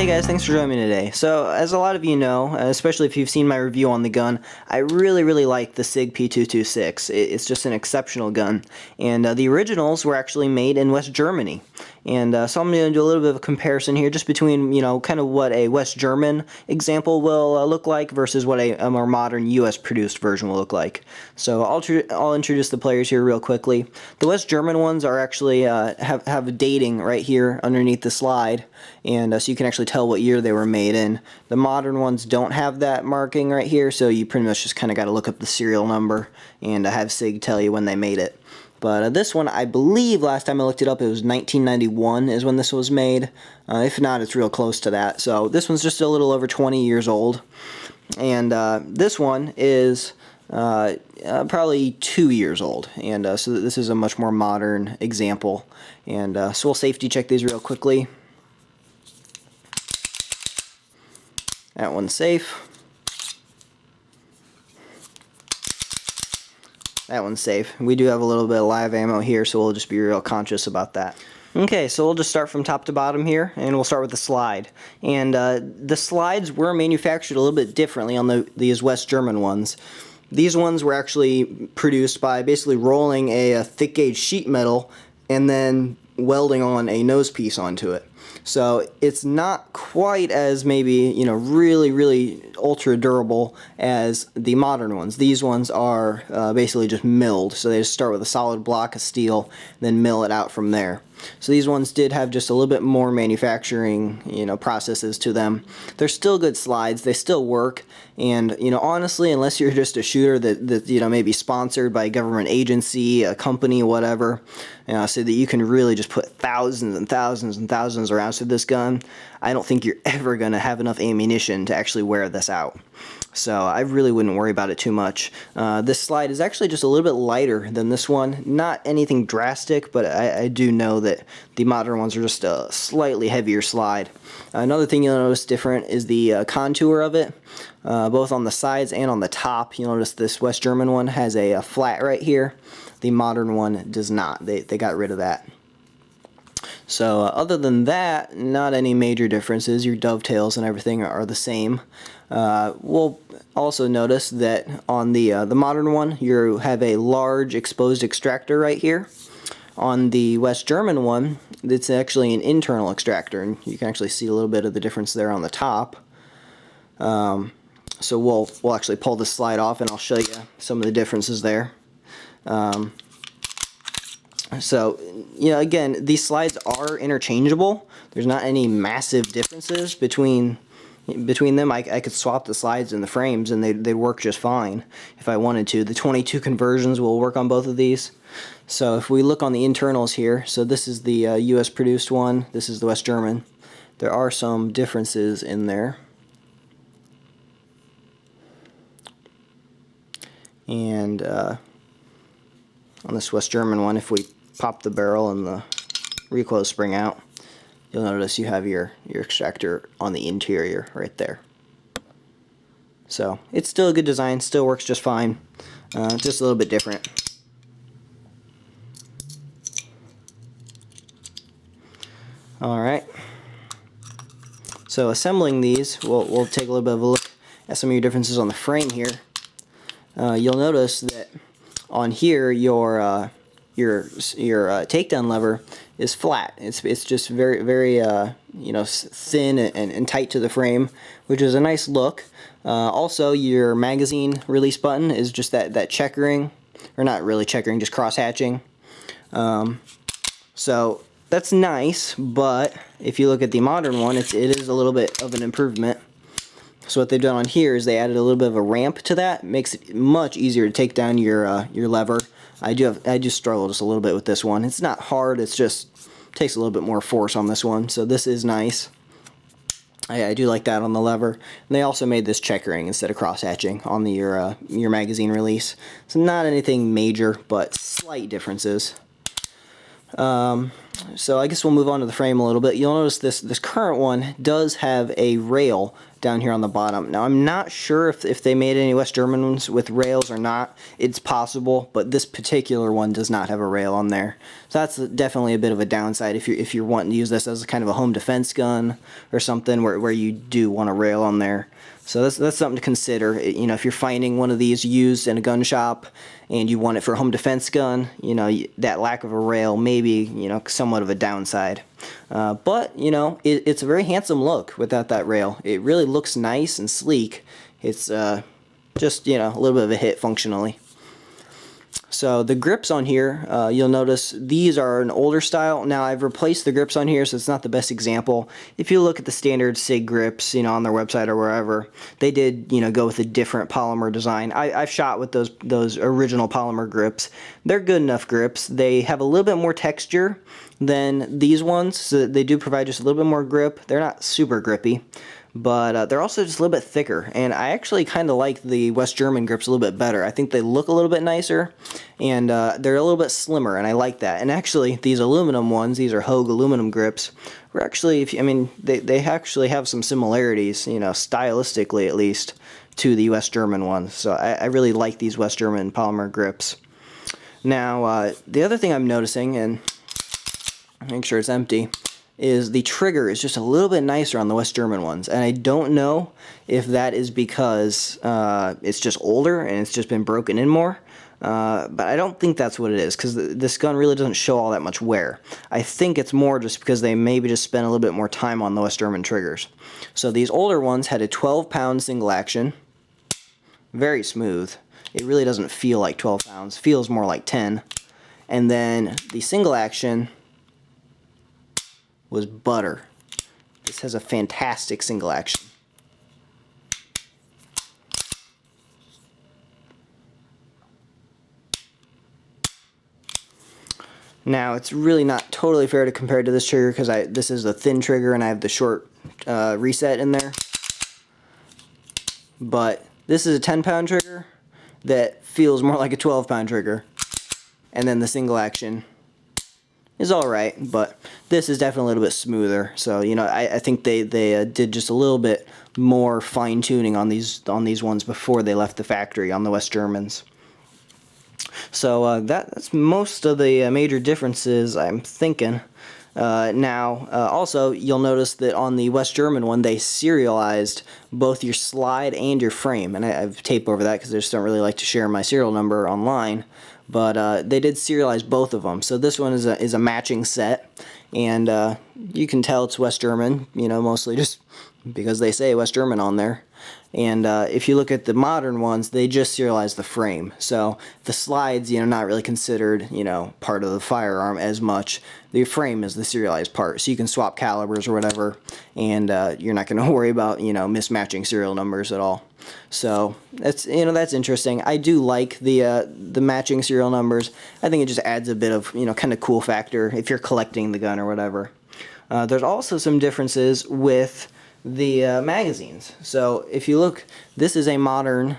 Hey guys, thanks for joining me today. So, as a lot of you know, especially if you've seen my review on the gun, I really like the SIG P226. It's just an exceptional gun. And the originals were actually made in West Germany. And so I'm going to do a little bit of a comparison here just between, kind of what a West German example will look like versus what a more modern US produced version will look like. So I'll introduce the players here real quickly. The West German ones are actually have dating right here underneath the slide, and so you can actually tell what year they were made in. The modern ones don't have that marking right here, so you pretty much just kind of got to look up the serial number and have SIG tell you when they made it. But this one, I believe last time I looked it up, it was 1991 is when this was made. If not, it's real close to that. So this one's just a little over 20 years old. And this one is probably 2 years old. And so this is a much more modern example. And so we'll safety check these real quickly. That one's safe. That one's safe. We do have a little bit of live ammo here, so we'll just be real conscious about that. Okay, so we'll just start from top to bottom here, and we'll start with the slide. And the slides were manufactured a little bit differently on these West German ones. These ones were actually produced by basically rolling a thick gauge sheet metal and then welding on a nose piece onto it. So it's not quite as maybe, really ultra durable as the modern ones. These ones are basically just milled. So they just start with a solid block of steel, then mill it out from there. So these ones did have just a little bit more manufacturing, processes to them. They're still good slides. They still work. And, honestly, unless you're just a shooter that may be sponsored by a government agency, a company, whatever, so that you can really just put thousands and thousands and thousands of rounds through this gun, I don't think you're ever going to have enough ammunition to actually wear this out. So I really wouldn't worry about it too much. This slide is actually just a little bit lighter than this one. Not anything drastic, but I do know that the modern ones are just a slightly heavier slide. Another thing you'll notice different is the contour of it, both on the sides and on the top. You'll notice this West German one has a flat right here. The modern one does not. They got rid of that. So other than that, not any major differences. Your dovetails and everything are the same. We'll also notice that on the modern one, you have a large exposed extractor right here. On the West German one, it's actually an internal extractor, and you can actually see a little bit of the difference there on the top. So we'll actually pull this slide off, and I'll show you some of the differences there. So, again, these slides are interchangeable. There's not any massive differences between them. I could swap the slides and the frames and they'd work just fine if I wanted to. The 22 conversions will work on both of these. So if we look on the internals here, so this is the US produced one, this is the West German. There are some differences in there. And on this West German one, if we pop the barrel and the recoil spring out, you'll notice you have your extractor on the interior right there. So it's still a good design, still works just fine, just a little bit different. Alright, so assembling these, we'll take a little bit of a look at some of your differences on the frame here. You'll notice that on here your takedown lever is flat. It's just very thin and tight to the frame, which is a nice look. Also, your magazine release button is just that checkering, or not really checkering, just cross hatching. So that's nice, but if you look at the modern one, it is a little bit of an improvement. So what they've done on here is they added a little bit of a ramp to that. It makes it much easier to take down your lever. I do struggle just a little bit with this one. It's not hard, it's just takes a little bit more force on this one. So this is nice. I do like that on the lever. And they also made this checkering instead of cross hatching on your magazine release. So not anything major, but slight differences. So I guess we'll move on to the frame a little bit. You'll notice this current one does have a rail down here on the bottom. Now I'm not sure if they made any West German ones with rails or not. It's possible, but this particular one does not have a rail on there. So that's definitely a bit of a downside if you're wanting to use this as kind of a home defense gun or something where you do want a rail on there. So that's something to consider. You know, if you're finding one of these used in a gun shop and you want it for a home defense gun, you know, that lack of a rail may be, you know, somewhat of a downside. But, you know, it's a very handsome look without that rail. It really looks nice and sleek. It's just, you know, a little bit of a hit functionally. So the grips on here, you'll notice these are an older style. Now I've replaced the grips on here, so it's not the best example. If you look at the standard SIG grips, you know, on their website or wherever, they did, you know, go with a different polymer design. I've shot with those original polymer grips. They're good enough grips. They have a little bit more texture than these ones, so they do provide just a little bit more grip. They're not super grippy, but they're also just a little bit thicker, and I actually kind of like the West German grips a little bit better. I think they look a little bit nicer, and they're a little bit slimmer, and I like that. And actually, these aluminum ones, these are Hogue aluminum grips, were actually, they actually have some similarities, you know, stylistically at least, to the West German ones. So I really like these West German polymer grips. Now, the other thing I'm noticing, and make sure it's empty, is the trigger is just a little bit nicer on the West German ones, and I don't know if that is because it's just older and it's just been broken in more, but I don't think that's what it is, because this gun really doesn't show all that much wear. I think it's more just because they maybe just spent a little bit more time on the West German triggers. So these older ones had a 12-pound single action, very smooth. It really doesn't feel like 12 pounds, feels more like 10. And then the single action was butter. This has a fantastic single action. Now it's really not totally fair to compare to this trigger because this is a thin trigger and I have the short reset in there. But this is a 10-pound trigger that feels more like a 12-pound trigger. And then the single action is alright, but this is definitely a little bit smoother. So, you know, I think they did just a little bit more fine-tuning on these ones before they left the factory on the West Germans. So that's most of the major differences I'm thinking. Also, you'll notice that on the West German one, they serialized both your slide and your frame. And I have tape over that because I just don't really like to share my serial number online. But they did serialize both of them. So this one is a matching set. And you can tell it's West German, you know, mostly just because they say West German on there. And if you look at the modern ones, they just serialize the frame. So the slides, you know, not really considered, you know, part of the firearm as much. The frame is the serialized part. So you can swap calibers or whatever, and you're not going to worry about, you know, mismatching serial numbers at all. So that's, you know, that's interesting. I do like the matching serial numbers. I think it just adds a bit of, you know, kind of cool factor if you're collecting the gun or whatever. There's also some differences with the magazines. So if you look, this is a modern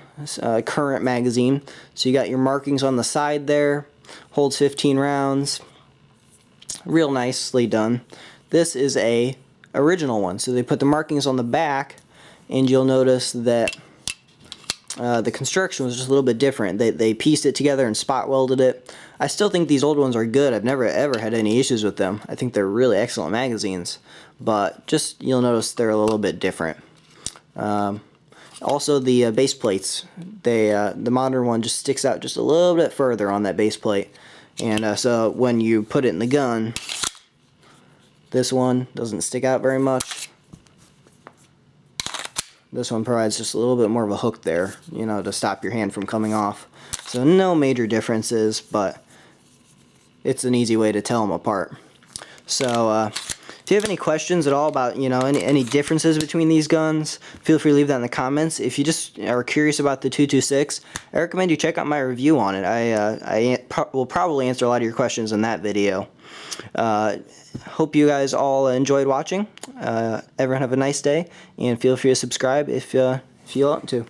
current magazine. So you got your markings on the side there, holds 15 rounds, real nicely done. This is a original one, so they put the markings on the back, and you'll notice that the construction was just a little bit different. They pieced it together and spot welded it. I still think these old ones are good. I've never ever had any issues with them. I think they're really excellent magazines, but just you'll notice they're a little bit different. Also the base plates, the modern one just sticks out just a little bit further on that base plate, and so when you put it in the gun, this one doesn't stick out very much. This one provides just a little bit more of a hook there, you know, to stop your hand from coming off. So no major differences, but it's an easy way to tell them apart. So if you have any questions at all about, you know, any differences between these guns, feel free to leave that in the comments. If you just are curious about the 226, I recommend you check out my review on it. I will probably answer a lot of your questions in that video. Hope you guys all enjoyed watching. Everyone have a nice day, and feel free to subscribe if you want to.